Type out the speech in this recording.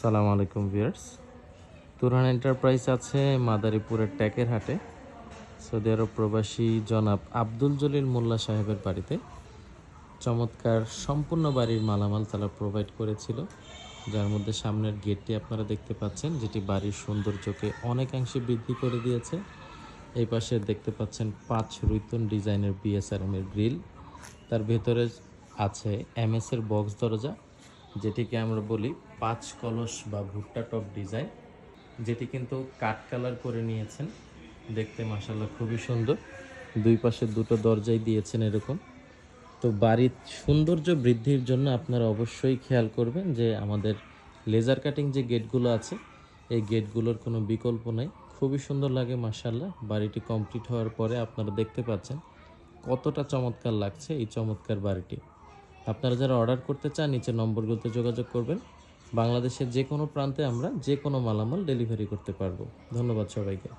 সালাম আলাইকুম viewers. Turhan enterprise আছে মাদারীপুরের ট্যাকের হাটে। সৌদি আরব প্রবাসী জনাব আব্দুল জলিল মোল্লা সাহেবের বাড়িতে চমৎকার সম্পূর্ণ বাড়ির মালামাল তারা প্রোভাইড করেছিল, যার মধ্যে সামনের গেটটি আপনারা দেখতে পাচ্ছেন, যেটি বাড়ির সৌন্দর্যকে অনেকাংশে বৃদ্ধি করে দিয়েছে। এই পাশে দেখতে পাচ্ছেন 5 রুইতন ডিজাইনের বিএসআরএম এর গ্রিল। তার ভেতরে আছে এমএস এর বক্স দরজা, যেটিকে আমরা বলি 5 কলস বা ভুট্টা টপ ডিজাইন, যেটি কিন্তু কাঠ কালার করে নিয়েছেন। দেখতে মাশাআল্লাহ খুবই সুন্দর। দুই পাশে দুটো দরজাই দিয়েছেন এরকম। তো বাড়ির সৌন্দর্য বৃদ্ধির জন্য আপনারা অবশ্যই খেয়াল করবেন যে আমাদের লেজার কাটিং যে গেটগুলো আছে, এই গেটগুলোর কোনো বিকল্প নাই। খুবই সুন্দর লাগে মাশাআল্লাহ। বাড়িটি কমপ্লিট হওয়ার পরে আপনারা দেখতে পাচ্ছেন কতটা চমৎকার লাগছে এই চমৎকার বাড়িটি। আপনারা যারা অর্ডার করতে চান নিচে নম্বরগুলোতে যোগাযোগ করবেন। বাংলাদেশের যে কোনো প্রান্তে আমরা যে কোনো মালামাল ডেলিভারি করতে পারবো। ধন্যবাদ সবাইকে।